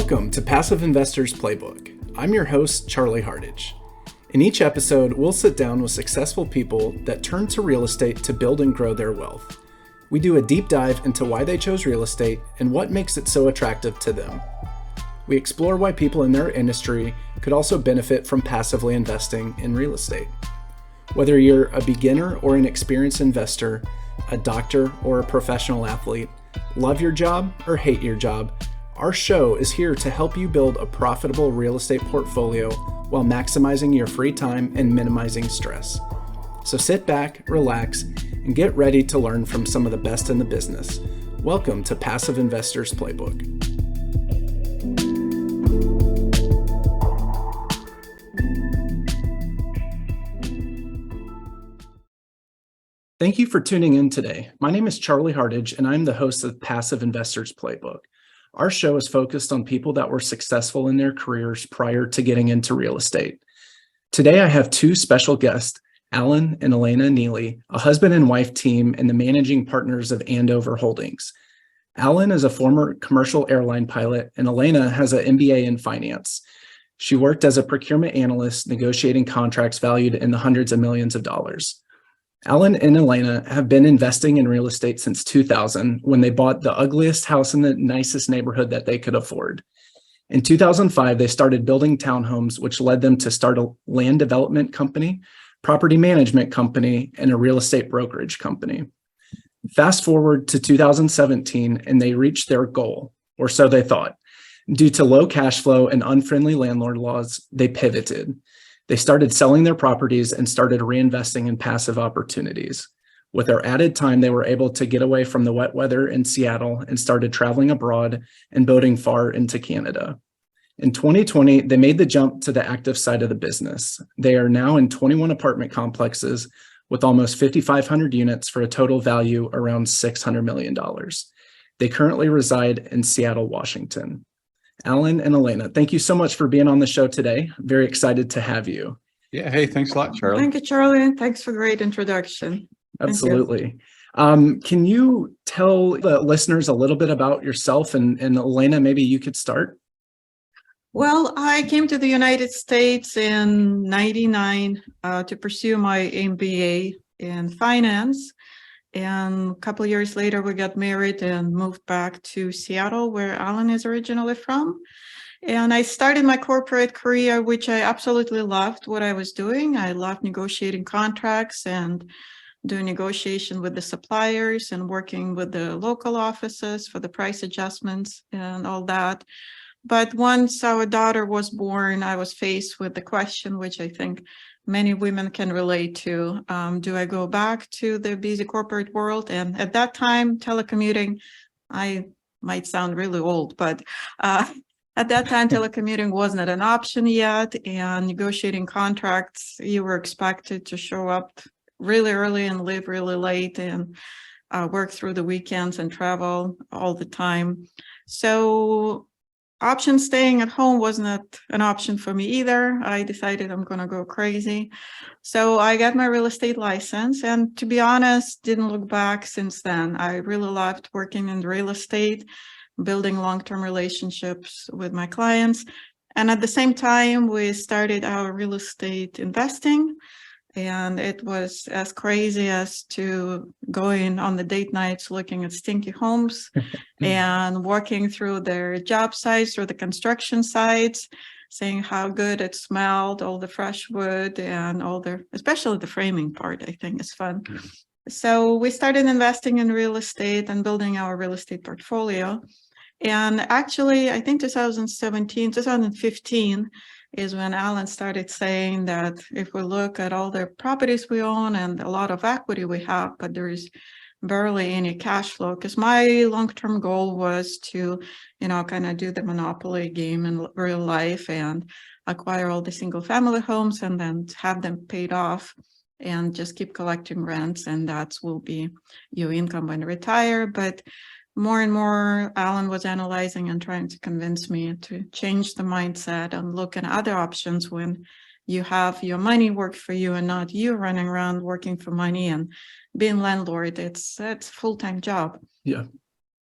Welcome to Passive Investors Playbook. I'm your host, Charlie Hardage. In each episode, we'll sit down with successful people that turn to real estate to build and grow their wealth. We do a deep dive into why they chose real estate and what makes it so attractive to them. We explore why people in their industry could also benefit from passively investing in real estate. Whether you're a beginner or an experienced investor, a doctor or a professional athlete, love your job or hate your job, our show is here to help you build a profitable real estate portfolio while maximizing your free time and minimizing stress. So sit back, relax, and get ready to learn from some of the best in the business. Welcome to Passive Investors Playbook. Thank you for tuning in today. My name is Charlie Hardage, and I'm the host of Passive Investors Playbook. Our show is focused on people that were successful in their careers prior to getting into real estate. Today, I have two special guests, Alan and Elena Neely, a husband and wife team and the managing partners of Andover Holdings. Alan is a former commercial airline pilot, and Elena has an MBA in finance. She worked as a procurement analyst, negotiating contracts valued in the hundreds of millions of dollars. Alan and Elena have been investing in real estate since 2000, when they bought the ugliest house in the nicest neighborhood that they could afford. In 2005, they started building townhomes, which led them to start a land development company, property management company, and a real estate brokerage company. Fast forward to 2017, and they reached their goal, or so they thought. Due to low cash flow and unfriendly landlord laws, they pivoted. They started selling their properties and started reinvesting in passive opportunities. With their added time, they were able to get away from the wet weather in Seattle and started traveling abroad and boating far into Canada. In 2020, they made the jump to the active side of the business. They are now in 21 apartment complexes with almost 5,500 units for a total value around $600 million. They currently reside in Seattle, Washington. Alan and Elena, thank you so much for being on the show today. Very excited to have you. Yeah. Hey, thanks a lot, Charlie. Thank you, Charlie. Thanks for the great introduction. Absolutely. Can you tell the listeners a little bit about yourself? And Elena, maybe you could start. Well, I came to the United States in '99 to pursue my MBA in finance. And a couple of years later, we got married and moved back to Seattle, where Alan is originally from. And I started my corporate career, which I absolutely loved what I was doing. I loved negotiating contracts and doing negotiation with the suppliers and working with the local offices for the price adjustments and all that. But once our daughter was born, I was faced with the question, which I think many women can relate to. Do I go back to the busy corporate world? And at that time, telecommuting, I might sound really old, but at that time, telecommuting wasn't an option yet. And negotiating contracts, you were expected to show up really early and leave really late and work through the weekends and travel all the time. So option staying at home was not an option for me either. I decided I'm going to go crazy. So I got my real estate license, and to be honest, didn't look back since then. I really loved working in real estate, building long-term relationships with my clients. And at the same time, we started our real estate investing. And it was as crazy as to going on the date nights, looking at stinky homes and walking through their job sites or the construction sites, saying how good it smelled, all the fresh wood and especially the framing part, I think is fun. So we started investing in real estate and building our real estate portfolio. And actually, I think 2015 is when Alan started saying that if we look at all the properties we own and a lot of equity we have, but there is barely any cash flow, because my long-term goal was to, kind of do the monopoly game in real life and acquire all the single-family homes and then have them paid off and just keep collecting rents, and that will be your income when you retire. But more and more, Alan was analyzing and trying to convince me to change the mindset and look at other options when you have your money work for you and not you running around working for money and being landlord. It's a full-time job. Yeah.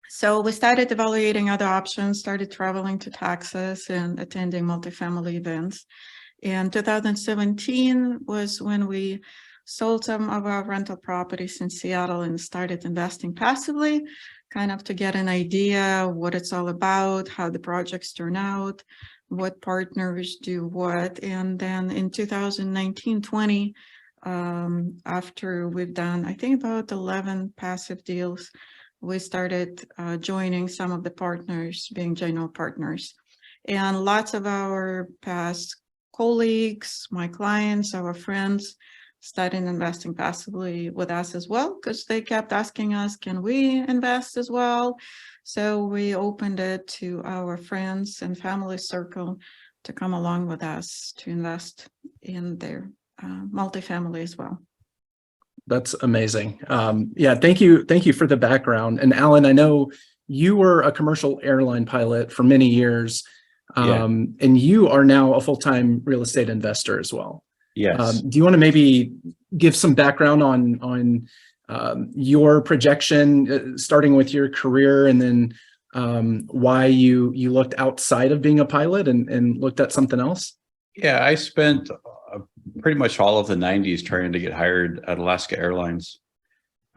So we started evaluating other options, started traveling to Texas and attending multifamily events. And 2017 was when we sold some of our rental properties in Seattle and started investing passively, kind of to get an idea what it's all about, how the projects turn out, what partners do what. And then in 2019-20, after we've done, I think about 11 passive deals, we started joining some of the partners, being general partners. And lots of our past colleagues, my clients, our friends started investing passively with us as well, because they kept asking us, can we invest as well? So we opened it to our friends and family circle to come along with us to invest in their multifamily as well. That's amazing. Yeah, thank you for the background. And Alan, I know you were a commercial airline pilot for many years, and you are now a full-time real estate investor as well. Yes. Do you want to maybe give some background on your projection, starting with your career, and then why you looked outside of being a pilot and looked at something else? Yeah, I spent pretty much all of the 90s trying to get hired at Alaska Airlines.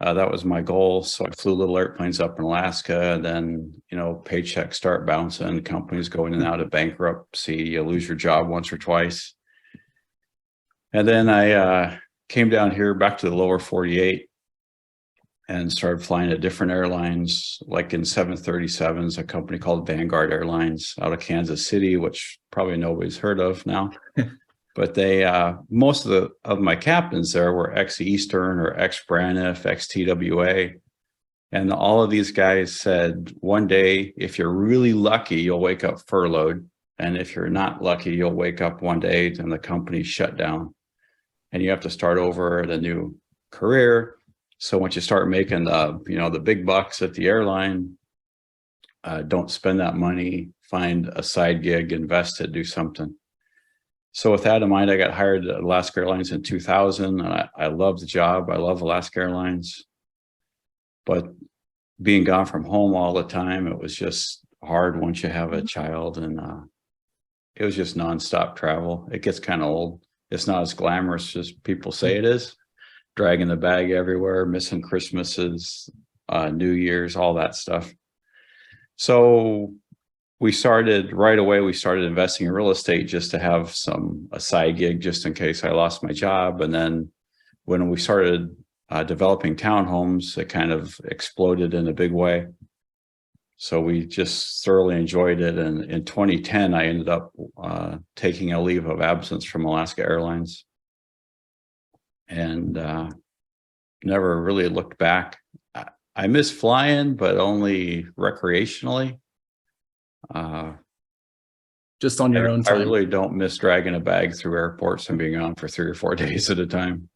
That was my goal. So I flew little airplanes up in Alaska, and then, paychecks start bouncing, companies go in and out of bankruptcy, you lose your job once or twice. And then I came down here back to the lower 48 and started flying at different airlines, like in 737s, a company called Vanguard Airlines out of Kansas City, which probably nobody's heard of now. But they, most of my captains there were ex-Eastern or ex-Braniff, ex-TWA. And all of these guys said, one day, if you're really lucky, you'll wake up furloughed. And if you're not lucky, you'll wake up one day and the company's shut down. And you have to start over at a new career. So once you start making the big bucks at the airline, don't spend that money, find a side gig, invest it, do something. So with that in mind, I got hired at Alaska Airlines in 2000, and I love the job. I love Alaska Airlines. But being gone from home all the time, it was just hard once you have a child, and it was just nonstop travel. It gets kind of old. It's not as glamorous as people say it is. Dragging the bag everywhere, missing Christmases, New Year's, all that stuff. So we started right away. We started investing in real estate just to have a side gig, just in case I lost my job. And then when we started developing townhomes, it kind of exploded in a big way. So we just thoroughly enjoyed it. And in 2010, I ended up taking a leave of absence from Alaska Airlines, and never really looked back. I miss flying, but only recreationally. Just on your own time. I really don't miss dragging a bag through airports and being on for 3 or 4 days at a time.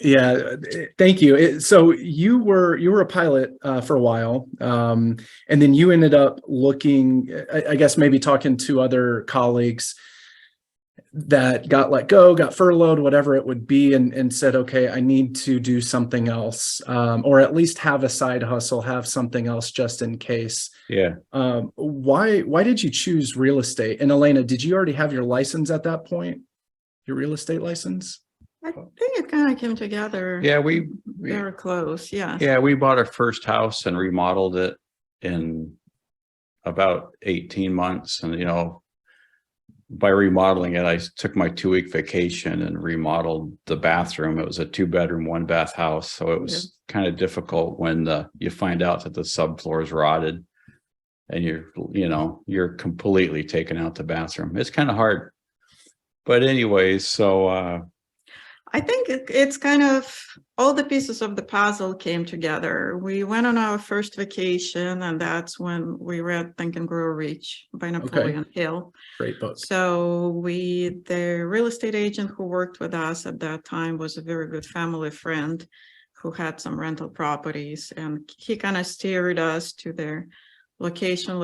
Yeah, thank you. So you were a pilot for a while, and then you ended up looking, I guess maybe talking to other colleagues that got let go, got furloughed, whatever it would be, and said, okay, I need to do something else, or at least have a side hustle, have something else just in case. Yeah. Why did you choose real estate? And Elena, did you already have your license at that point? Your real estate license? I think it kind of came together. Yeah, we were close. Yeah. Yeah, we bought our first house and remodeled it in about 18 months. And, by remodeling it, I took my 2-week vacation and remodeled the bathroom. It was a 2-bedroom, 1-bath house. So it was kind of difficult when you find out that the subfloor is rotted and you're completely taking out the bathroom. It's kind of hard. But anyways, so I think it's kind of all the pieces of the puzzle came together. We went on our first vacation, and that's when we read Think and Grow Rich by Napoleon Hill. Great book. So the real estate agent who worked with us at that time was a very good family friend who had some rental properties, and he kind of steered us to their location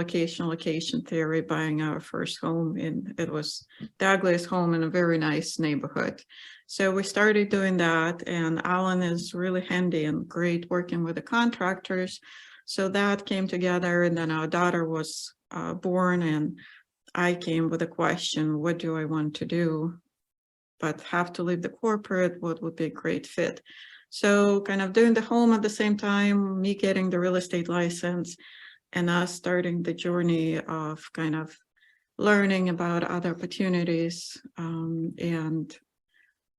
theory, buying our first home. It was the ugliest home in a very nice neighborhood. So we started doing that, and Alan is really handy and great working with the contractors. So that came together, and then our daughter was born, and I came with a question, what do I want to do? But have to leave the corporate, what would be a great fit? So kind of doing the home at the same time, me getting the real estate license, and us starting the journey of kind of learning about other opportunities and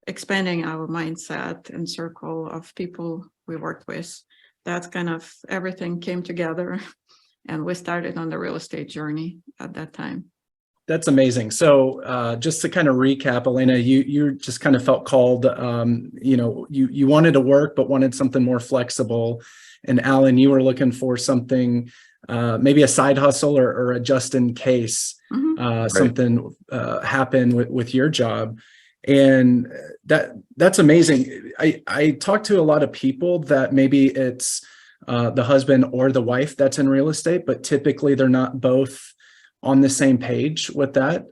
expanding our mindset and circle of people we worked with. That's kind of everything came together, and we started on the real estate journey at that time. That's amazing. So just to kind of recap, Elena, you just kind of felt called, you wanted to work, but wanted something more flexible. And Alan, you were looking for something, maybe a side hustle or a just in case something happened with your job. And that's amazing. I talk to a lot of people that maybe it's the husband or the wife that's in real estate, but typically they're not both on the same page with that.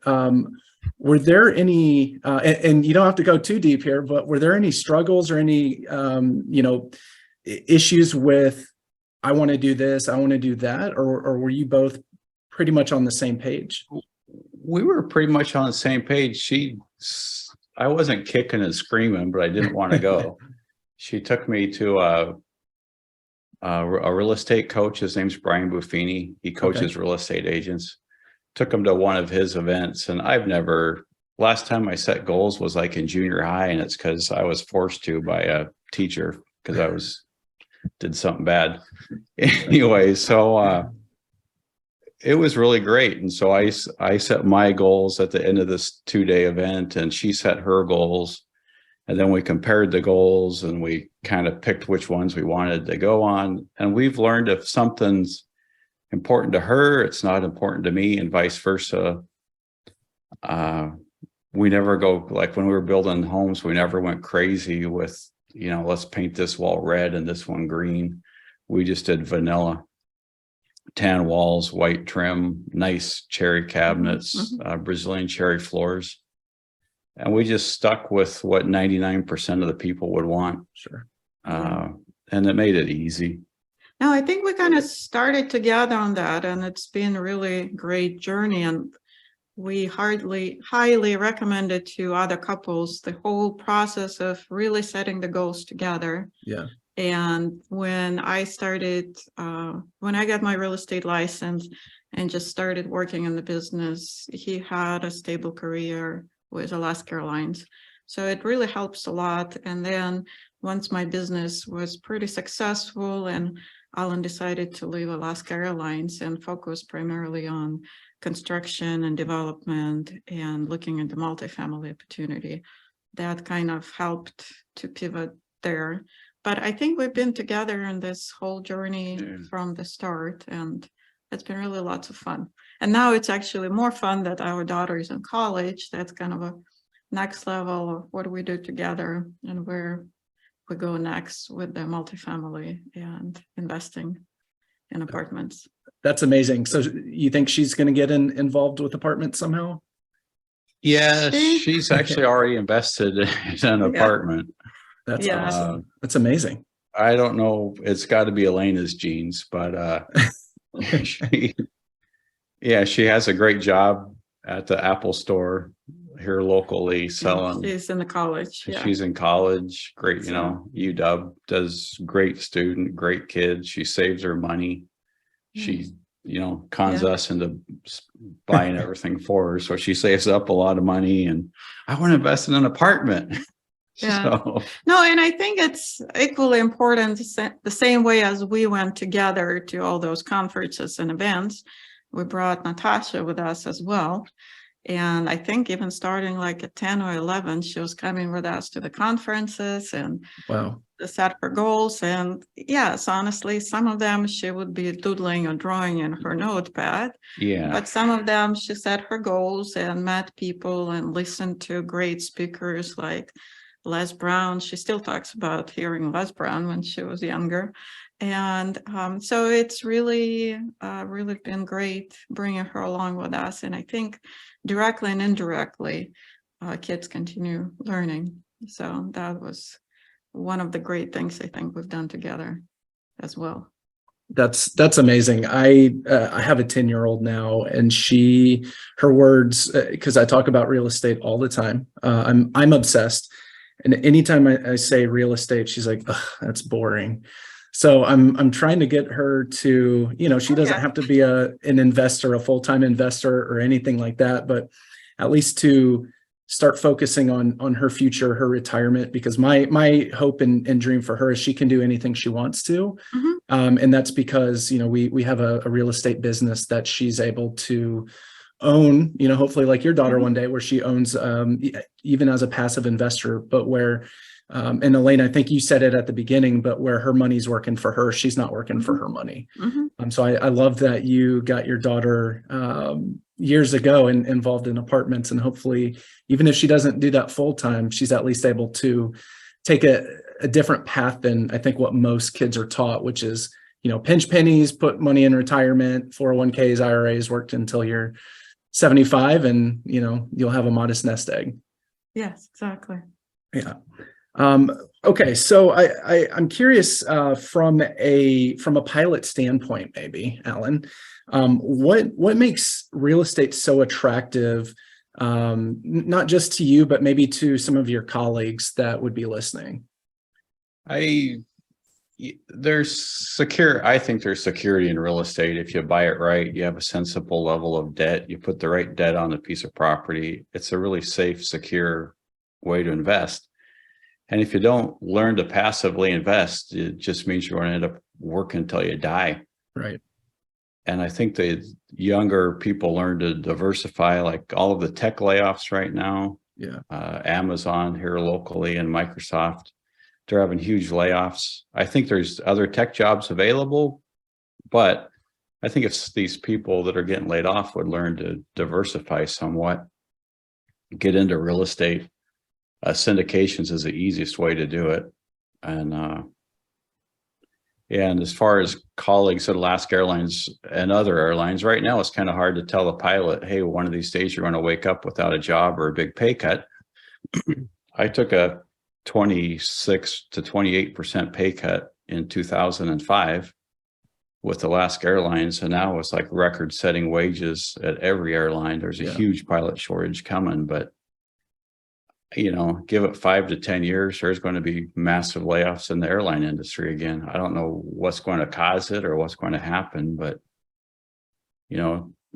Were there any, and you don't have to go too deep here, but were there any struggles or any, issues with, I want to do this, I want to do that, or were you both pretty much on the same page? We were pretty much on the same page. I wasn't kicking and screaming, but I didn't want to go. She took me to a real estate coach. His name's Brian Buffini. He coaches real estate agents. Took him to one of his events, and last time I set goals was like in junior high, and it's because I was forced to by a teacher because did something bad. Anyway, so it was really great. And so I set my goals at the end of this 2-day event, and she set her goals. And then we compared the goals, and we kind of picked which ones we wanted to go on. And we've learned if something's important to her, it's not important to me, and vice versa. We never go, like when we were building homes, we never went crazy with, let's paint this wall red and this one green. We just did vanilla, tan walls, white trim, nice cherry cabinets, Brazilian cherry floors. And we just stuck with what 99% of the people would want. Sure. And it made it easy. No, I think we kind of started together on that, and it's been a really great journey, and we highly recommend it to other couples, the whole process of really setting the goals together. Yeah. And when I got my real estate license and just started working in the business, he had a stable career with Alaska Airlines. So it really helps a lot. And then once my business was pretty successful, and Alan decided to leave Alaska Airlines and focus primarily on construction and development and looking at the multifamily opportunity. That kind of helped to pivot there. But I think we've been together in this whole journey from the start, and it's been really lots of fun. And now it's actually more fun that our daughter is in college. That's kind of a next level of what we do together and where we go next with the multifamily and investing in apartments. That's amazing. So you think she's going to get involved with apartments somehow? Yeah, she's actually already invested in an apartment. That's awesome. That's amazing. I don't know. It's got to be Elena's genes, but she has a great job at the Apple store here locally selling. She's in the college. She's in college. Great, UW, does great student, great kid. She saves her money. She, cons us into buying everything for her. So she saves up a lot of money, and I want to invest in an apartment. Yeah. So. No, and I think it's equally important, the same way as we went together to all those conferences and events, we brought Natasha with us as well. And I think even starting like at 10 or 11, she was coming with us to the conferences and set her goals. And yes, honestly, some of them she would be doodling or drawing in her notepad. Yeah. But some of them she set her goals and met people and listened to great speakers like Les Brown. She still talks about hearing Les Brown when she was younger. And so it's really been great bringing her along with us. And I think directly and indirectly, kids continue learning. So that was one of the great things I think we've done together as well. That's amazing. I have a 10-year-old now, and her words, because I talk about real estate all the time. I'm obsessed, and anytime I say real estate, she's like, "Ugh, that's boring." So I'm trying to get her to, she doesn't have to be an investor, a full-time investor or anything like that, but at least to start focusing on her future, her retirement, because my hope and dream for her is she can do anything she wants to. Mhm. And that's because, we have a real estate business that she's able to own, hopefully like your daughter one day, where she owns, even as a passive investor, but where, and Elena, I think you said it at the beginning, but where her money's working for her, she's not working for her money. So I love that you got your daughter years ago and involved in apartments, and hopefully, even if she doesn't do that full time, she's at least able to take a different path than I think what most kids are taught, which is, pinch pennies, put money in retirement, 401ks, IRAs, worked until you're 75, and you'll have a modest nest egg. Yes, exactly. Yeah. Okay, so I'm curious, from a pilot standpoint, maybe, Alan, what makes real estate so attractive, not just to you, but maybe to some of your colleagues that would be listening? I think there's security in real estate. If you buy it right, you have a sensible level of debt, you put the right debt on a piece of property. It's a really safe, secure way to invest. And if you don't learn to passively invest, it just means you're going to end up working until you die. Right. And I think the younger people learn to diversify, like all of the tech layoffs right now. Yeah. Amazon here locally and Microsoft, they're having huge layoffs. I think there's other tech jobs available, but I think if these people that are getting laid off would learn to diversify somewhat, get into real estate. Syndications is the easiest way to do it. And as far as colleagues at Alaska Airlines and other airlines, right now it's kind of hard to tell the pilot, hey, one of these days you're going to wake up without a job or a big pay cut. I took a 26 to 28% pay cut in 2005 with Alaska Airlines, and now it's like record-setting wages at every airline. There's a huge pilot shortage coming, but give it 5 to 10 years, there's going to be massive layoffs in the airline industry again. I don't know what's going to cause it or what's going to happen, but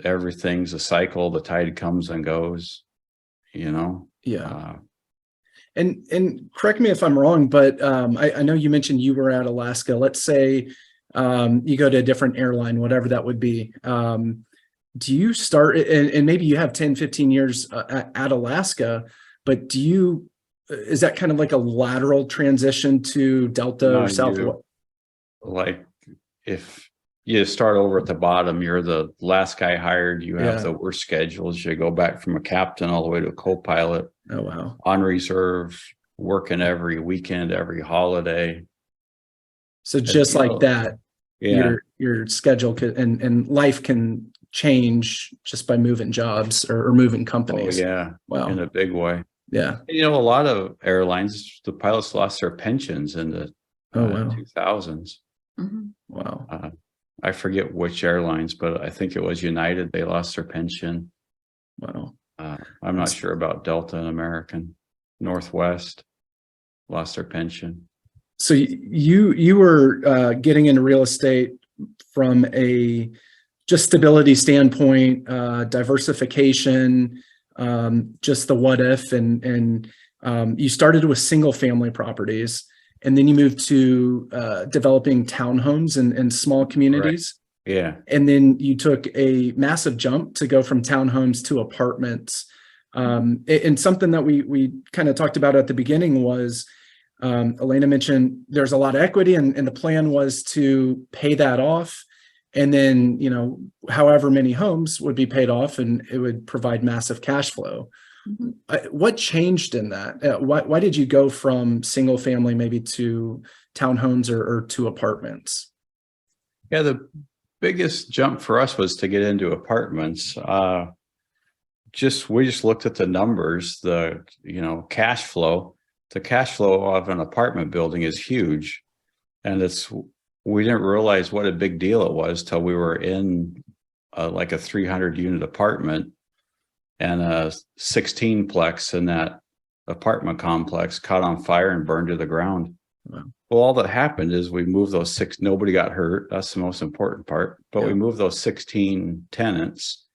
everything's a cycle. The tide comes and goes, Yeah. And correct me if I'm wrong, but I know you mentioned you were at Alaska. Let's say you go to a different airline, whatever that would be. Do you start, and maybe you have 10, 15 years at Alaska, but is that kind of like a lateral transition to Delta or Southwest? Like if you start over at the bottom, you're the last guy hired, you have the worst schedules, you go back from a captain all the way to a co-pilot. Oh, wow. On reserve, working every weekend, every holiday. So just like that, your schedule and life can change just by moving jobs or moving companies. Oh, yeah. Wow. In a big way. Yeah. A lot of airlines, the pilots lost their pensions in the 2000s. Mhm. Wow. I forget which airlines, but I think it was United. They lost their pension. Wow. I'm not sure about Delta and American. Northwest lost their pension. So you were getting into real estate from a just stability standpoint, diversification, just the what if, and you started with single family properties, and then you moved to developing townhomes and small communities. Right. Yeah. And then you took a massive jump to go from townhomes to apartments. And something that we kind of talked about at the beginning was, Elena mentioned there's a lot of equity, and the plan was to pay that off. And then, however many homes would be paid off, and it would provide massive cash flow. Mm-hmm. What changed in that? Why did you go from single family maybe to townhomes or to apartments? Yeah, the biggest jump for us was to get into apartments. We just looked at the numbers, the cash flow. The cash flow of an apartment building is huge, and it's we didn't realize what a big deal it was till we were in like a 300 unit apartment, and a 16-plex in that apartment complex caught on fire and burned to the ground. Wow. Well, all that happened is we moved those six, nobody got hurt. That's the most important part. But Yeah. we moved those 16 tenants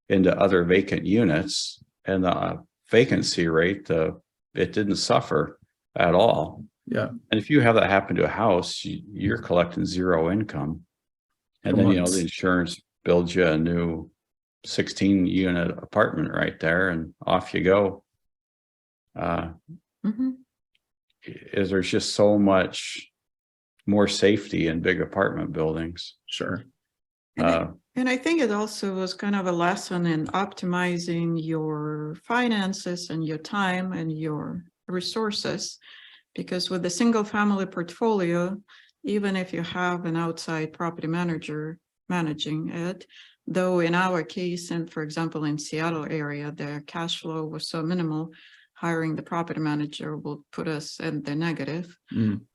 into other vacant units, and the vacancy rate, it didn't suffer at all. Yeah. And if you have that happen to a house, you're collecting zero income. And For then, months. the insurance builds you a new 16 unit apartment right there, and off you go. There's just so much more safety in big apartment buildings. Sure. And I think it also was kind of a lesson in optimizing your finances and your time and your resources, because with a single family portfolio, even if you have an outside property manager managing it, though in our case, and for example, in Seattle area, the cash flow was so minimal, hiring the property manager will put us in the negative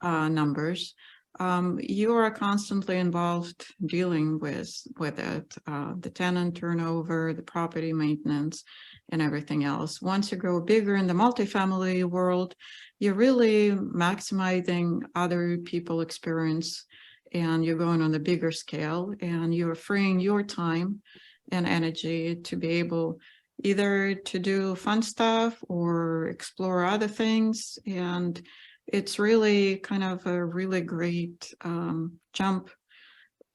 numbers. You are constantly involved dealing with it, the tenant turnover, the property maintenance, and everything else. Once you grow bigger in the multifamily world, you're really maximizing other people's experience, and you're going on a bigger scale, and you're freeing your time and energy to be able either to do fun stuff or explore other things. And it's really kind of a really great jump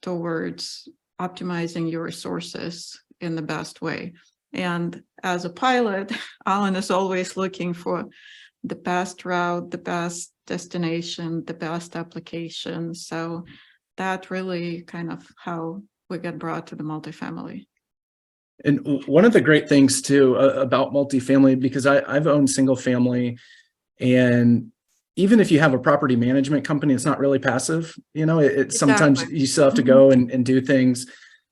towards optimizing your resources in the best way. And as a pilot, Alan is always looking for the best route, the best destination, the best application. So that really kind of how we get brought to the multifamily. And one of the great things too about multifamily, because I've owned single family, and even if you have a property management company, it's not really passive. Sometimes you still have to go and do things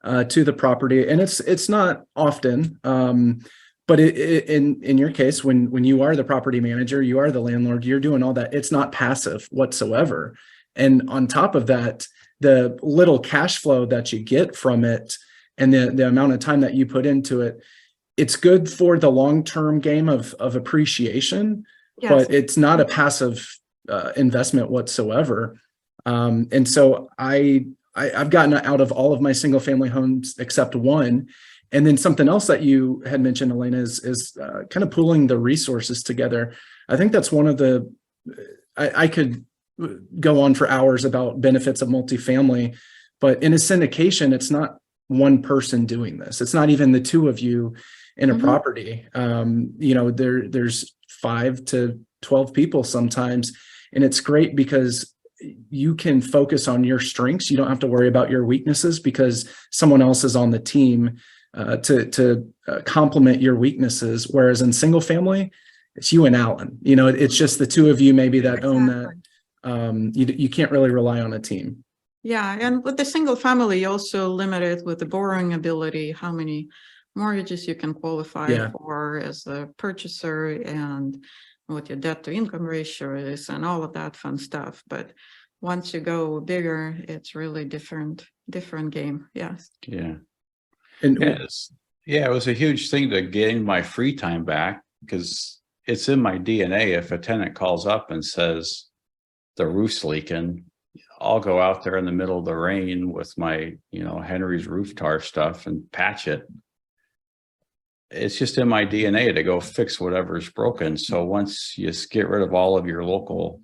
to the property, and it's not often. But in your case, when you are the property manager, you are the landlord, you're doing all that. It's not passive whatsoever. And on top of that, the little cash flow that you get from it, and the amount of time that you put into it, it's good for the long-term game of appreciation, yes, but it's not a passive investment whatsoever. And so I've gotten out of all of my single family homes except one. And then something else that you had mentioned, Elena, is kind of pooling the resources together. I think that's one of the, I could go on for hours about benefits of multifamily, but in a syndication, it's not one person doing this. It's not even the two of you in a property. There's 5 to 12 people sometimes, and it's great because you can focus on your strengths. You don't have to worry about your weaknesses because someone else is on the team to complement your weaknesses. Whereas in single family, it's you and Alan. It's just the two of you maybe that own that. You can't really rely on a team. Yeah, and with the single family, you also limited with the borrowing ability, how many mortgages you can qualify for as a purchaser, and what your debt to income ratio is, and all of that fun stuff. But once you go bigger, it's really different game. Yes. Yeah. And it was a huge thing to gain my free time back, because it's in my DNA. If a tenant calls up and says the roof's leaking, I'll go out there in the middle of the rain with my, Henry's roof tar stuff and patch it. It's just in my DNA to go fix whatever's broken. So once you get rid of all of your local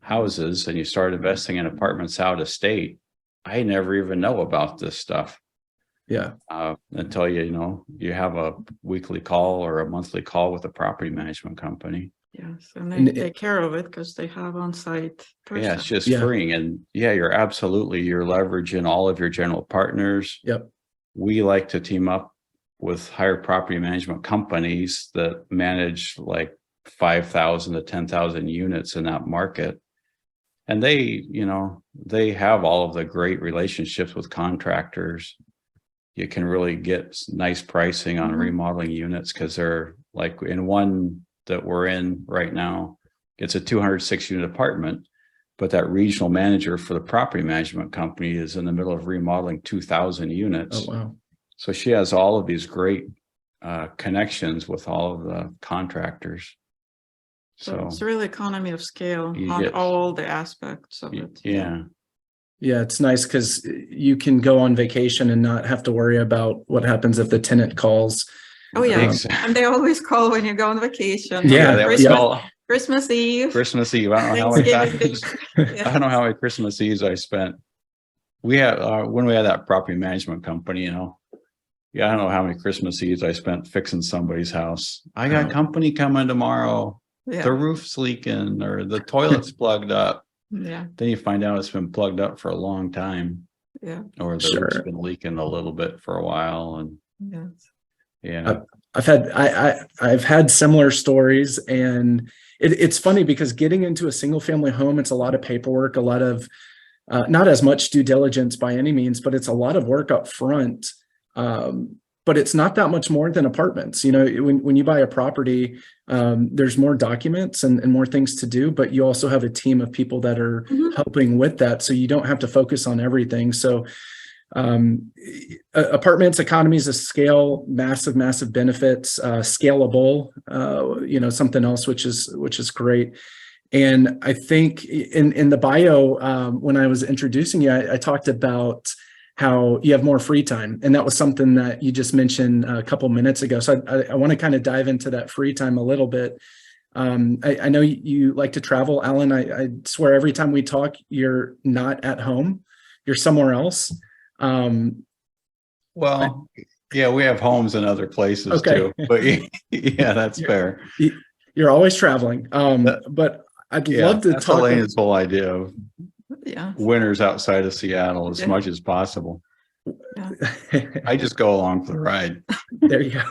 houses and you start investing in apartments out of state, I never even know about this stuff. Yeah. Until you have a weekly call or a monthly call with a property management company. Yes, and they take care of it because they have on-site person. Yeah, it's just freeing. And you're leveraging all of your general partners. Yep. We like to team up with higher property management companies that manage like 5,000 to 10,000 units in that market. And they have all of the great relationships with contractors. You can really get nice pricing on remodeling units, because they're like in one that we're in right now, it's a 206 unit apartment, but that regional manager for the property management company is in the middle of remodeling 2,000 units. Oh, wow. So she has all of these great connections with all of the contractors. So it's really economy of scale You on get- all the aspects of it. Yeah. Yeah, it's nice because you can go on vacation and not have to worry about what happens if the tenant calls. Oh, yeah. Exactly. And they always call when you go on vacation. Yeah, they always Christmas, call Christmas Eve. Christmas Eve. I don't know how many Thanksgiving times. Day. I don't know how many Christmas Eves I spent. We had when we had that property management company, I don't know how many Christmas Eves I spent fixing somebody's house. I got company coming tomorrow. Yeah. The roof's leaking or the toilet's plugged up. Yeah. Then you find out it's been plugged up for a long time. Yeah. Or the roof's been leaking a little bit for a while. And Yeah. I've had similar stories, and it's funny because getting into a single family home, it's a lot of paperwork, a lot of not as much due diligence by any means, but it's a lot of work up front. But it's not that much more than apartments. When you buy a property, there's more documents and more things to do, but you also have a team of people that are helping with that. So you don't have to focus on everything. So apartments, economies of scale, massive benefits, scalable, something else, which is great. And I think in the bio, when I was introducing you, I talked about how you have more free time. And that was something that you just mentioned a couple minutes ago. So I want to kind of dive into that free time a little bit. I know you like to travel, Alan. I swear every time we talk, you're not at home, you're somewhere else. Well, yeah, we have homes in other places too, but yeah, that's fair. You're always traveling. But I'd love to that's talk. Elena's whole idea of Yeah. winters outside of Seattle as much as possible. Yeah. I just go along for the ride. There you go.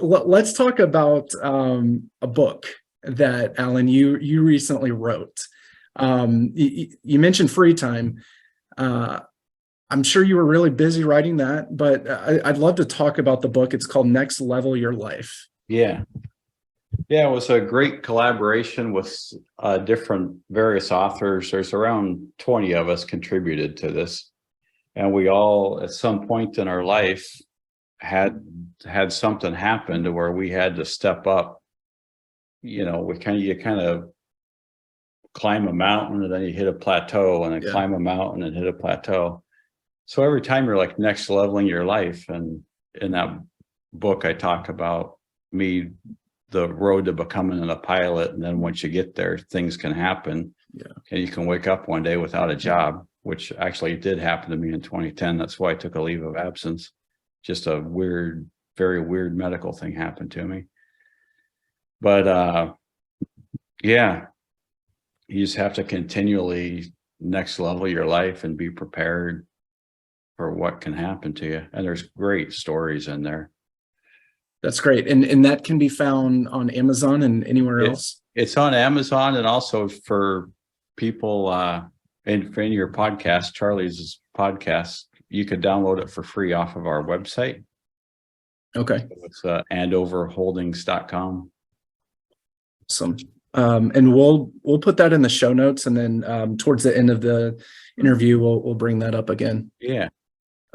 Let's talk about a book that, Alan, you recently wrote. You mentioned free time. I'm sure you were really busy writing that, but I'd love to talk about the book. It's called Next Level Your Life. Yeah. Yeah, it was a great collaboration with different various authors. There's around 20 of us contributed to this. And we all, at some point in our life, had something happen to where we had to step up. You kind of climb a mountain and then you hit a plateau, and then climb a mountain and hit a plateau. So every time you're like next leveling your life. And in that book, I talk about the road to becoming a pilot. And then once you get there, things can happen. Yeah. And you can wake up one day without a job, which actually did happen to me in 2010. That's why I took a leave of absence. Just a very weird medical thing happened to me. But yeah, you just have to continually next level your life and be prepared for what can happen to you. And there's great stories in there. That's great. And that can be found on Amazon and anywhere else? It's on Amazon, and also for people in your podcast, Charlie's podcast, you could download it for free off of our website. Okay. So it's andoverholdings.com. Awesome. And we'll put that in the show notes, and then towards the end of the interview, we'll bring that up again. Yeah.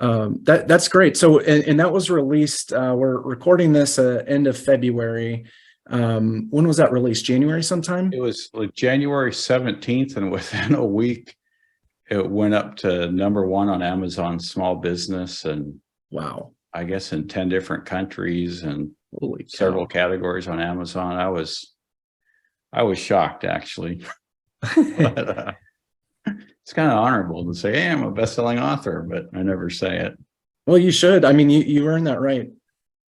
That's great. So, and that was released, we're recording this end of February. When was that released? January sometime? It was like January 17th, and within a week, it went up to #1 on Amazon Small Business, and wow, I guess in 10 different countries and holy cow. Several categories on Amazon. I was shocked, actually. But, it's kind of honorable to say, hey, I'm a best-selling author, but I never say it. Well, you should. I mean, you earned that right.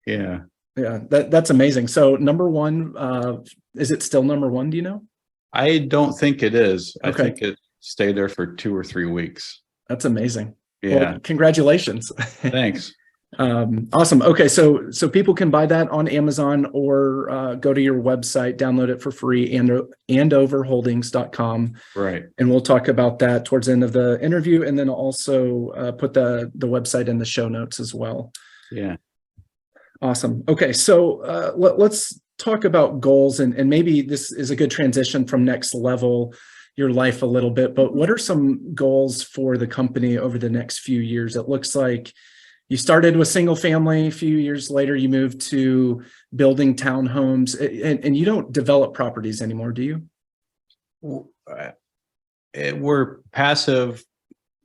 Yeah. Yeah, that's amazing. So #1, is it still #1? Do you know? I don't think it is. Okay. I think it stayed there for 2 or 3 weeks. That's amazing. Yeah. Well, congratulations. Thanks. Awesome. Okay, so people can buy that on Amazon, or go to your website, download it for free, andoverholdings.com. Right. And we'll talk about that towards the end of the interview, and then also put the website in the show notes as well. Yeah. Awesome. Okay, so let's talk about goals, and maybe this is a good transition from next level your life a little bit, but what are some goals for the company over the next few years? It looks like you started with single family, a few years later you moved to building townhomes, and you don't develop properties anymore, do you? We're passive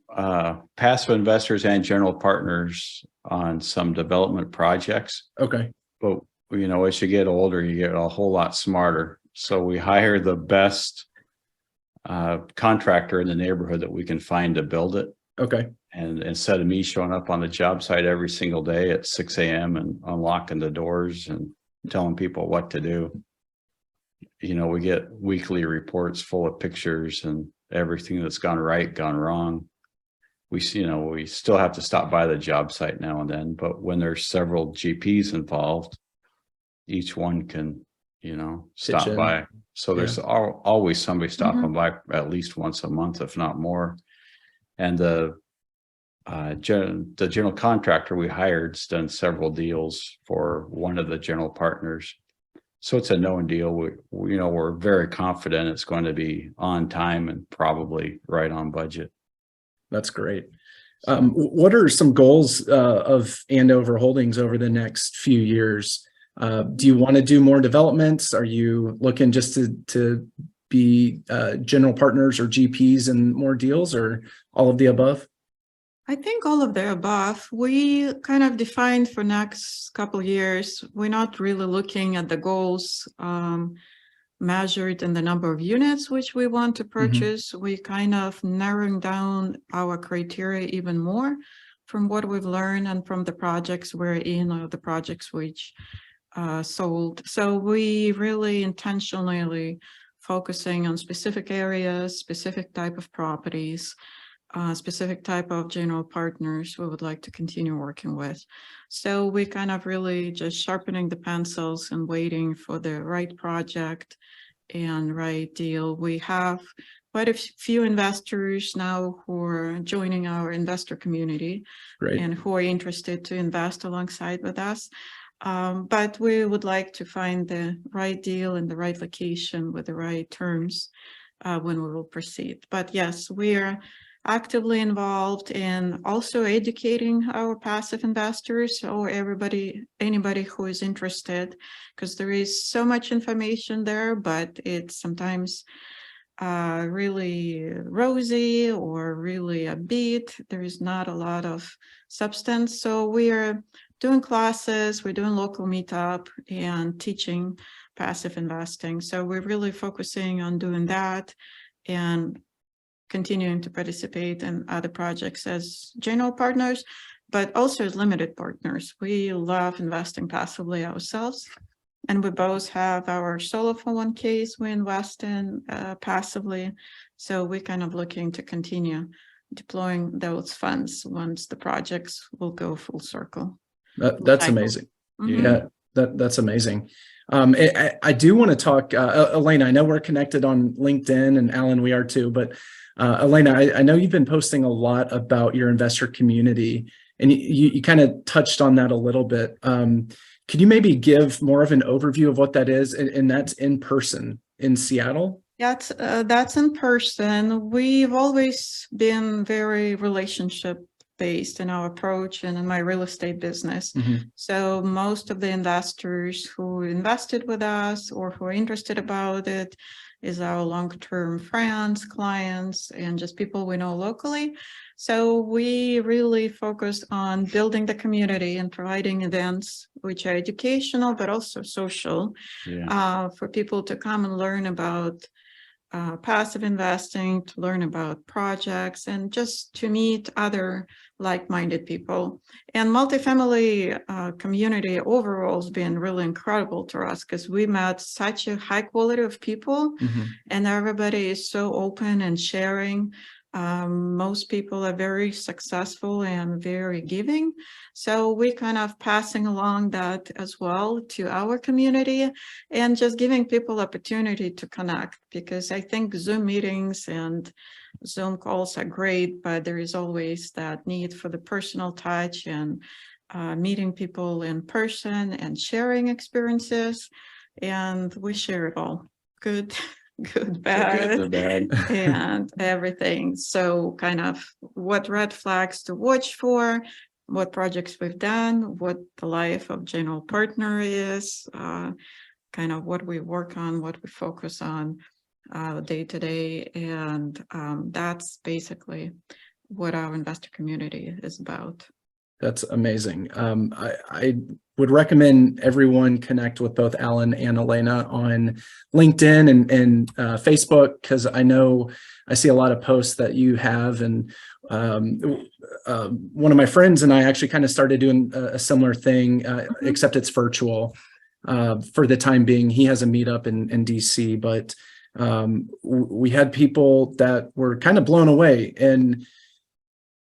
investors and general partners on some development projects. Okay. But as you get older, you get a whole lot smarter. So we hire the best contractor in the neighborhood that we can find to build it. Okay. And instead of me showing up on the job site every single day at 6 a.m. and unlocking the doors and telling people what to do, we get weekly reports full of pictures and everything that's gone right, gone wrong. We still have to stop by the job site now and then, but when there's several GPs involved, each one can, stop by. So there's always somebody stopping by at least once a month, if not more. And the general contractor we hired's done several deals for one of the general partners. So it's a known deal. We're very confident it's going to be on time and probably right on budget. That's great. What are some goals of Andover Holdings over the next few years? Do you want to do more developments? Are you looking just to be general partners or GPs in more deals, or all of the above? I think all of the above. We kind of defined for next couple of years, we're not really looking at the goals measured in the number of units which we want to purchase. We kind of narrowing down our criteria even more from what we've learned and from the projects we're in, or the projects which sold. So we really intentionally focusing on specific areas, specific type of properties, specific type of general partners we would like to continue working with. So we kind of really just sharpening the pencils and waiting for the right project and right deal. We have quite a few investors now who are joining our investor community. Great. And who are interested to invest alongside with us. But we would like to find the right deal in the right location with the right terms when we will proceed. But yes, we are actively involved in also educating our passive investors, or anybody who is interested, because there is so much information there, but it's sometimes really rosy or really upbeat. There is not a lot of substance. So we are doing classes, we're doing local meetup and teaching passive investing. So we're really focusing on doing that and continuing to participate in other projects as general partners, but also as limited partners. We love investing passively ourselves, and we both have our solo 401ks we invest in passively. So we're kind of looking to continue deploying those funds once the projects will go full circle. That's amazing. Yeah, that's amazing. I do want to talk, Elena, I know we're connected on LinkedIn, and Alan, we are too, but Elena, I know you've been posting a lot about your investor community, and you kind of touched on that a little bit. Could you maybe give more of an overview of what that is? And that's in person in Seattle? Yeah, that's in person. We've always been very relationship based in our approach and in my real estate business. So most of the investors who invested with us or who are interested about it is our long-term friends, clients, and just people we know locally. So we really focus on building the community and providing events which are educational but also social for people to come and learn about passive investing, to learn about projects, and just to meet other like-minded people. And multifamily community overall has been really incredible to us, because we met such a high quality of people, and everybody is so open and sharing. Most people are very successful and very giving. So we kind of passing along that as well to our community, and just giving people opportunity to connect, because I think Zoom meetings and Zoom calls are great, but there is always that need for the personal touch and meeting people in person and sharing experiences. and we share it all. Good, good, Good, bad, bad. and everything. So kind of what red flags to watch for, what projects we've done, what the life of general partner is, kind of what we work on, what we focus on day to day. And that's basically what our investor community is about. That's amazing. I would recommend everyone connect with both Alan and Elena on LinkedIn and Facebook, because I know I see a lot of posts that you have. And one of my friends and I actually kind of started doing a similar thing, except it's virtual for the time being. He has a meetup in DC, but we had people that were kind of blown away, and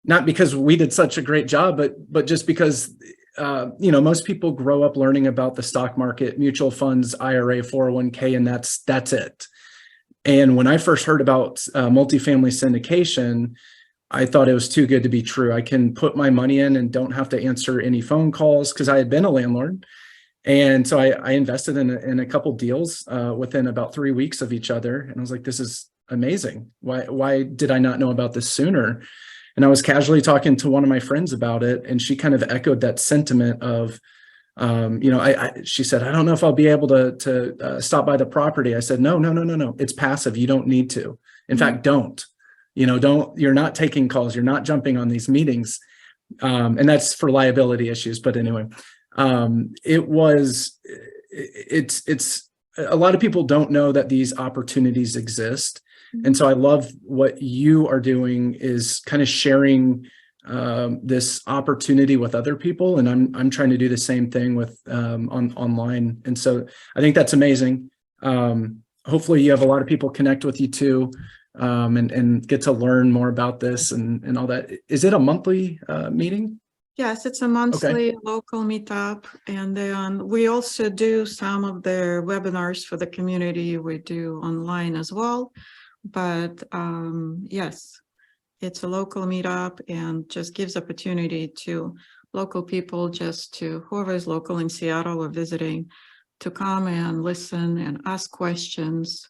not because we did such a great job, but just because, most people grow up learning about the stock market, mutual funds, IRA, 401k, and that's it. And when I first heard about multifamily syndication, I thought it was too good to be true. I can put my money in and don't have to answer any phone calls, because I had been a landlord. And so I invested in a couple deals within about 3 weeks of each other. And I was like, this is amazing. Why did I not know about this sooner? And I was casually talking to one of my friends about it, and she kind of echoed that sentiment of, she said, I don't know if I'll be able to stop by the property. I said, no. It's passive. You don't need to. In fact, don't. You're not taking calls. You're not jumping on these meetings. And that's for liability issues. But anyway, it's a lot of people don't know that these opportunities exist. And so I love what you are doing is kind of sharing this opportunity with other people. And I'm trying to do the same thing with online. And so I think that's amazing. Hopefully you have a lot of people connect with you too, and get to learn more about this and all that. Is it a monthly meeting? Yes, it's a monthly local meetup. And then we also do some of the webinars for the community. We do online as well. But yes, it's a local meetup and just gives opportunity to local people, just to whoever is local in Seattle or visiting, to come and listen and ask questions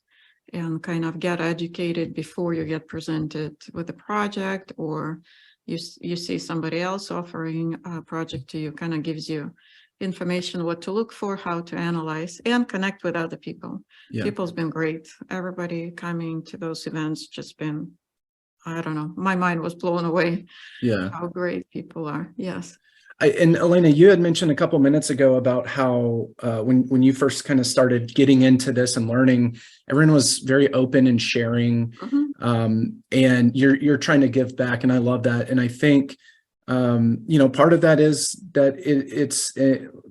and kind of get educated before you get presented with a project, or you see somebody else offering a project to you. Kind of gives you information what to look for, how to analyze, and connect with other people. Yeah. People's been great. Everybody coming to those events just been, I don't know, my mind was blown away. Yeah. How great people are. Yes. And Elena, you had mentioned a couple minutes ago about how when you first kind of started getting into this and learning, everyone was very open and sharing, and you're trying to give back, and I love that. And I think part of that is that it's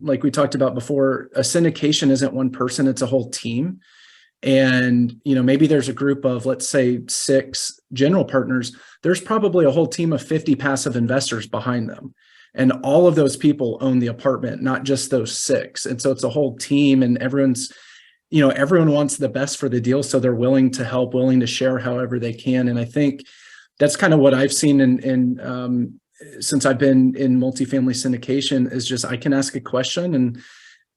like we talked about before, a syndication isn't one person, it's a whole team. And, maybe there's a group of, let's say, 6 general partners. There's probably a whole team of 50 passive investors behind them. And all of those people own the apartment, not just those 6. And so it's a whole team, and everyone wants the best for the deal. So they're willing to help, willing to share however they can. And I think that's kind of what I've seen in since I've been in multifamily syndication, is just, I can ask a question and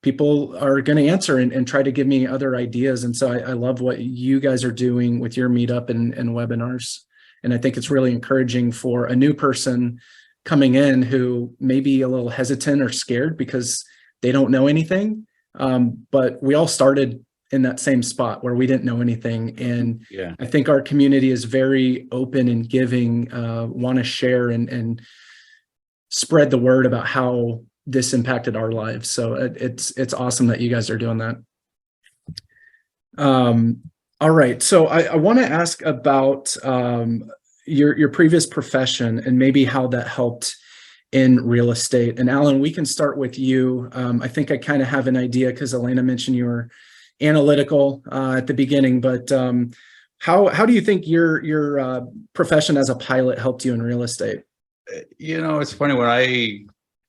people are going to answer and try to give me other ideas. And so I love what you guys are doing with your meetup and webinars. And I think it's really encouraging for a new person coming in who may be a little hesitant or scared because they don't know anything. But we all started in that same spot where we didn't know anything. And Yeah. I think our community is very open and giving, want to share and spread the word about how this impacted our lives. So it's awesome that you guys are doing that. All right. So I want to ask about your previous profession and maybe how that helped in real estate. And Alan, we can start with you. I think I kind of have an idea because Elena mentioned you were analytical at the beginning, but how do you think your profession as a pilot helped you in real estate? It's funny, when I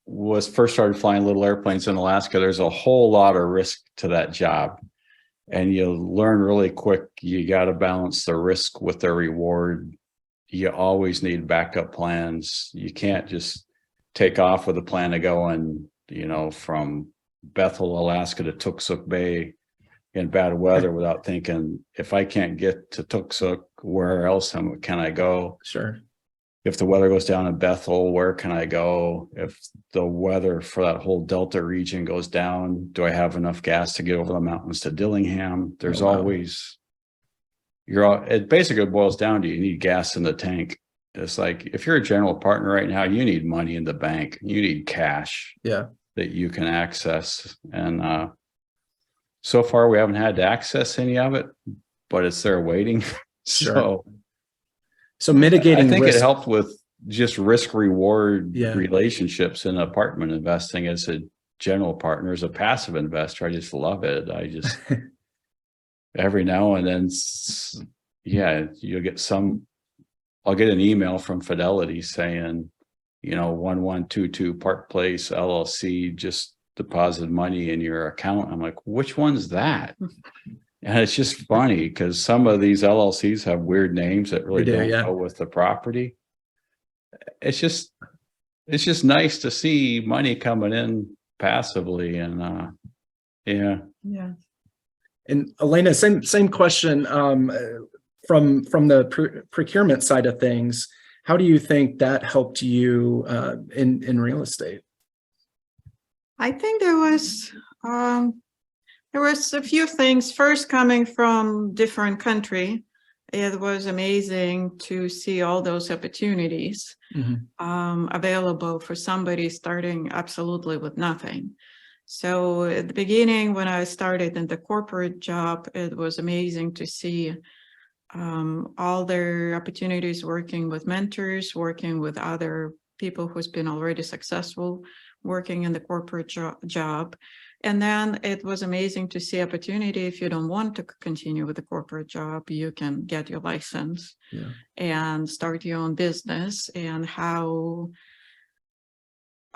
was first started flying little airplanes in Alaska, there's a whole lot of risk to that job. And you learn really quick, you got to balance the risk with the reward. You always need backup plans. You can't just take off with a plan to go and, from Bethel, Alaska to Tooksuk Bay in bad weather without thinking, if I can't get to Tuksuk, where else can I go? Sure. If the weather goes down in Bethel, where can I go? If the weather for that whole Delta region goes down, do I have enough gas to get over the mountains to Dillingham? There's always, it basically boils down to you need gas in the tank. It's like, if you're a general partner right now, you need money in the bank. You need cash that you can access. And so far, we haven't had to access any of it, but it's there waiting. Sure. So mitigating I think risk. it helped with just risk reward relationships in apartment investing. As a general partner, as a passive investor, I just love it. I just every now and then, you'll get I'll get an email from Fidelity saying, 1122 Park Place LLC just deposited money in your account. I'm like, which one's that? And it's just funny because some of these LLCs have weird names that really don't go with the property. It's just nice to see money coming in passively, and Yeah. And Elena, same question from the procurement side of things. How do you think that helped you in real estate? I think there was a few things. First, coming from different country, it was amazing to see all those opportunities available for somebody starting absolutely with nothing. So at the beginning, when I started in the corporate job, it was amazing to see all their opportunities working with mentors, working with other people who's been already successful, working in the corporate job. And then it was amazing to see opportunity. If you don't want to continue with the corporate job, you can get your license and start your own business, and how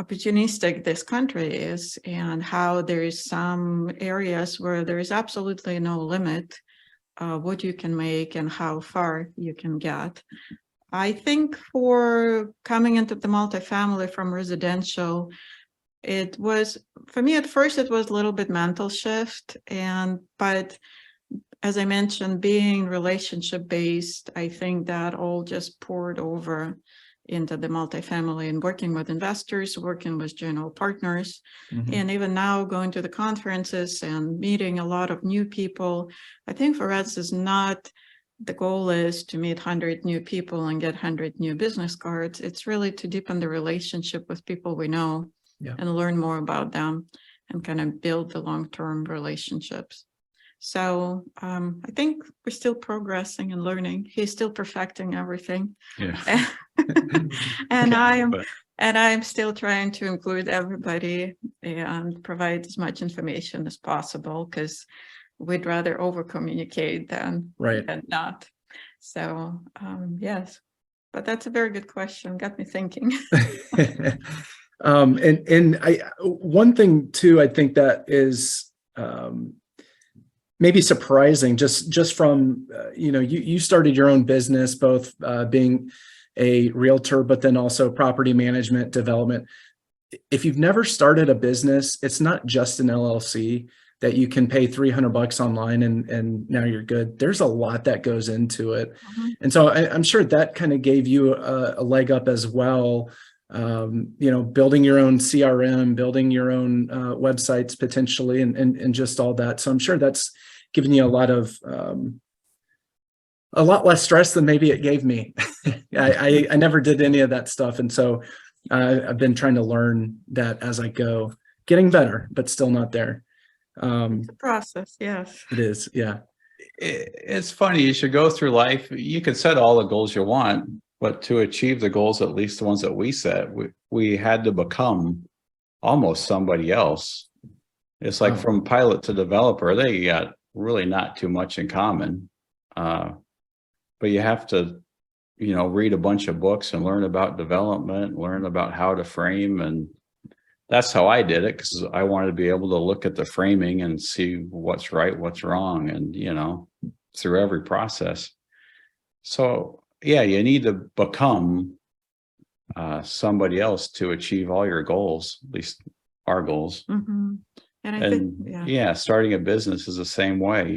opportunistic this country is, and how there is some areas where there is absolutely no limit what you can make and how far you can get. I think for coming into the multifamily from residential, it was, for me at first, it was a little bit mental shift. But as I mentioned, being relationship based, I think that all just poured over into the multifamily, and working with investors, working with general partners, and even now going to the conferences and meeting a lot of new people. I think for us is not, the goal is to meet 100 new people and get 100 new business cards. It's really to deepen the relationship with people we know and learn more about them and kind of build the long-term relationships. So I think we're still progressing and learning. He's still perfecting everything. Yeah. and I'm still trying to include everybody and provide as much information as possible, because we'd rather over communicate than not. So yes, but that's a very good question. Got me thinking. And one thing too, I think that is maybe surprising, just from you started your own business, both being a realtor, but then also property management development. If you've never started a business, it's not just an LLC that you can pay $300 online and now you're good. There's a lot that goes into it. And so I'm sure that kind of gave you a leg up as well. Building your own CRM, building your own websites potentially, and just all that. So I'm sure that's given you a lot less stress than maybe it gave me. I never did any of that stuff. And so I've been trying to learn that as I go, getting better, but still not there. It's a process. Yes, it is. Yeah. It's funny. You should go through life. You can set all the goals you want, but to achieve the goals, at least the ones that we set, we had to become almost somebody else. It's like from pilot to developer, they got really not too much in common. But you have to, read a bunch of books and learn about development, learn about how to frame. And that's how I did it, because I wanted to be able to look at the framing and see what's right, what's wrong, and, through every process. So yeah, you need to become somebody else to achieve all your goals, at least our goals. And I think, And yeah, starting a business is the same way.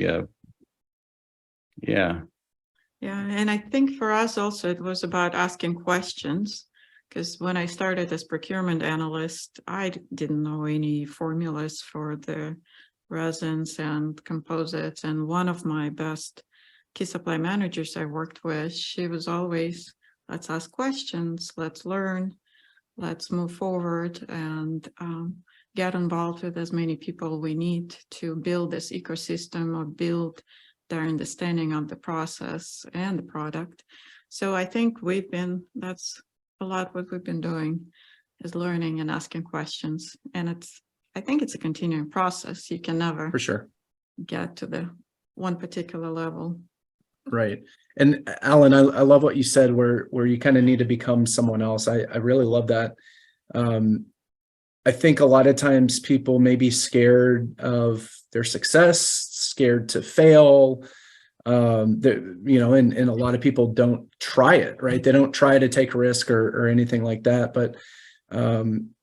Yeah. Yeah, and I think for us also, it was about asking questions. Because when I started as procurement analyst, I didn't know any formulas for the resins and composites. And one of my best key supply managers I worked with, she was always, let's ask questions, let's learn, let's move forward and get involved with as many people we need to build this ecosystem or build their understanding of the process and the product. So I think that's a lot what we've been doing, is learning and asking questions. And I think it's a continuing process. You can never For sure. get to the one particular level. Right. And Alan, I love what you said where you kind of need to become someone else. I really love that. I think a lot of times people may be scared of their success, scared to fail. And a lot of people don't try it, right? They don't try to take a risk or anything like that. But kind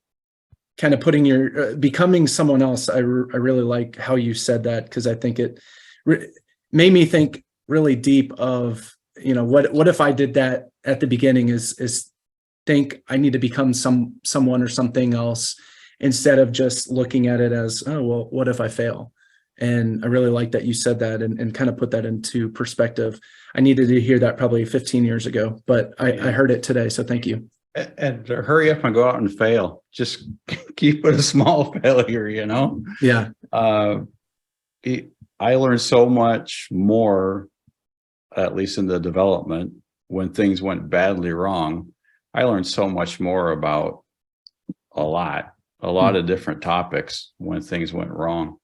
of becoming someone else, I really like how you said that, because I think it made me think really deep of, what if I did that at the beginning is think I need to become someone or something else, instead of just looking at it as, oh, well, what if I fail? And I really like that you said that and kind of put that into perspective. I needed to hear that probably 15 years ago, but I heard it today. So thank you. And hurry up and go out and fail. Just keep it a small failure, Yeah. I learned so much more, at least in the development, when things went badly wrong. I learned so much more about a lot of different topics when things went wrong.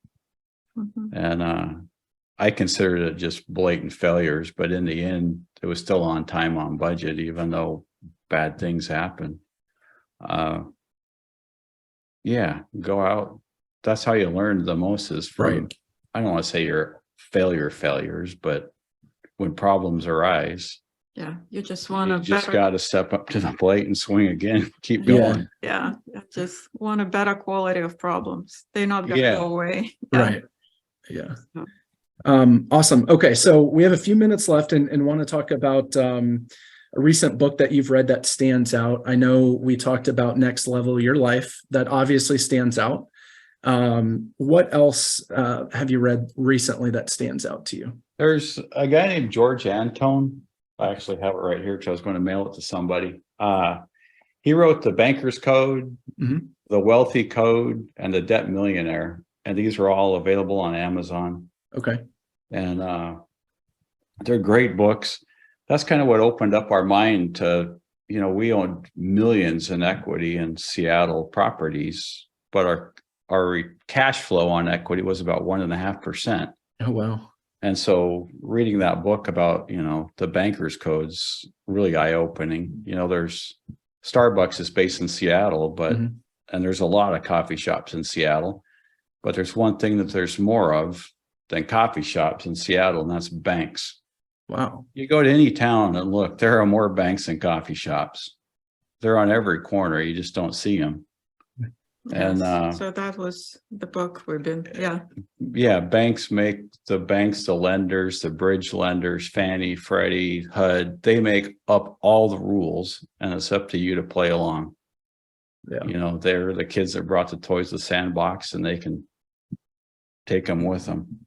And I considered it just blatant failures, but in the end, it was still on time, on budget, even though bad things happen. Go out. That's how you learn the most, is from, Right. I don't want to say your failures, but when problems arise, You just got to step up to the plate and swing again. Keep going. I just want a better quality of problems. They're not going to go away. Right. Yeah. Awesome. Okay. So we have a few minutes left and want to talk about a recent book that you've read that stands out. I know we talked about Next Level Your Life. That obviously stands out. What else have you read recently that stands out to you? There's a guy named George Antone. I actually have it right here because I was going to mail it to somebody. He wrote The Banker's Code, The Wealthy Code, and The Debt Millionaire. And these are all available on Amazon. Okay. And they're great books. That's kind of what opened up our mind to, we own millions in equity in Seattle properties, but our cash flow on equity was about 1.5%. Oh, wow. And so reading that book about, the banker's codes, really eye-opening. There's Starbucks is based in Seattle, but and there's a lot of coffee shops in Seattle, but there's one thing that there's more of than coffee shops in Seattle, and that's banks. Wow. You go to any town and look, there are more banks than coffee shops. They're on every corner. You just don't see them. And so that was the book we've been, banks make the lenders, the bridge lenders, Fannie, Freddie, HUD, they make up all the rules, and it's up to you to play along. They're the kids that brought the toys to the sandbox, and they can take them with them.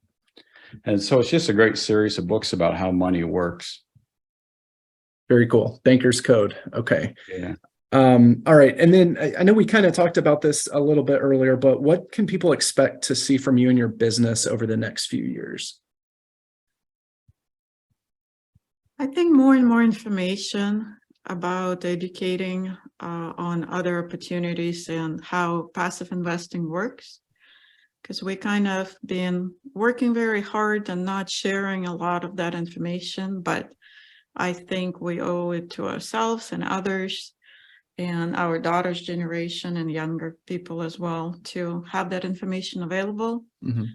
And so it's just a great series of books about how money works. Very cool. Banker's Code. Okay. Yeah. All right. And then I know we kind of talked about this a little bit earlier, but what can people expect to see from you and your business over the next few years? I think more and more information about educating on other opportunities and how passive investing works. Because we kind of been working very hard and not sharing a lot of that information, but I think we owe it to ourselves and others and our daughter's generation and younger people as well to have that information available.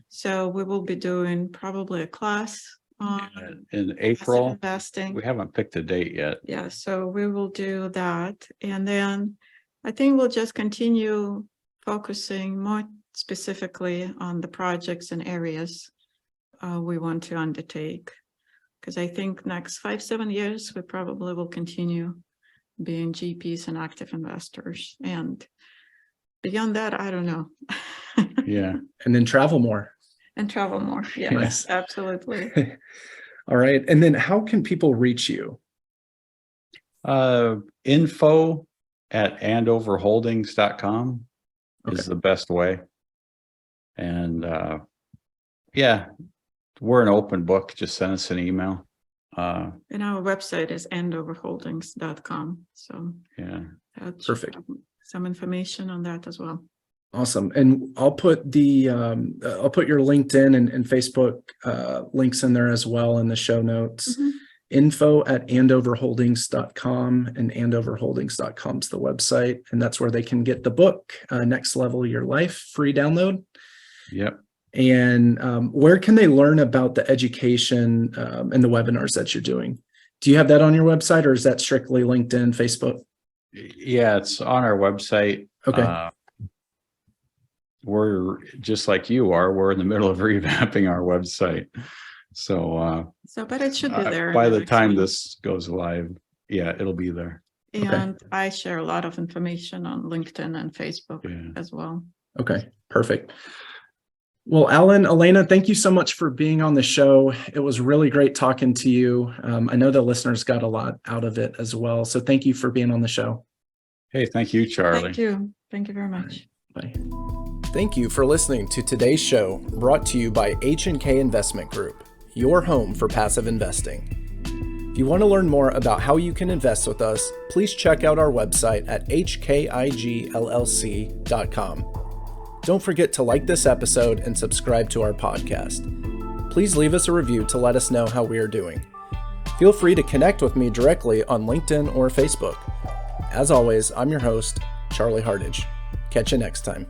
So we will be doing probably a class on in April. Investing. We haven't picked a date yet. Yeah, so we will do that. And then I think we'll just continue focusing more specifically on the projects and areas we want to undertake. Because I think next 5-7 years, we probably will continue being GPs and active investors. And beyond that, I don't know. Yeah. And then travel more. And travel more. Yeah, Nice. absolutely. All right. And then how can people reach you? Info at andoverholdings.com is Okay. the best way. And yeah, we're an open book. Just send us an email. And our website is andoverholdings.com. So Yeah. that's Perfect. some information on that as well. Awesome. And I'll put I'll put your LinkedIn and Facebook links in there as well in the show notes. Mhm. Info at andoverholdings.com, and andoverholdings.com is the website. And that's where they can get the book, Next Level Your Life, free download. Yep. And where can they learn about the education and the webinars that you're doing? Do you have that on your website, or is that strictly LinkedIn, Facebook? Yeah, it's on our website. Okay. We're just like you are. We're in the middle of revamping our website. So But it should be there. by in the next time week. this goes live, yeah, it'll be there. And I share a lot of information on LinkedIn and Facebook Yeah. as well. Okay, perfect. Well, Alan, Elena, thank you so much for being on the show. It was really great talking to you. I know the listeners got a lot out of it as well. So thank you for being on the show. Hey, thank you, Charlie. Thank you. Thank you very much. Bye. Thank you for listening to today's show, brought to you by H&K Investment Group, your home for passive investing. If you want to learn more about how you can invest with us, please check out our website at hkigllc.com. Don't forget to like this episode and subscribe to our podcast. Please leave us a review to let us know how we are doing. Feel free to connect with me directly on LinkedIn or Facebook. As always, I'm your host, Charlie Hardage. Catch you next time.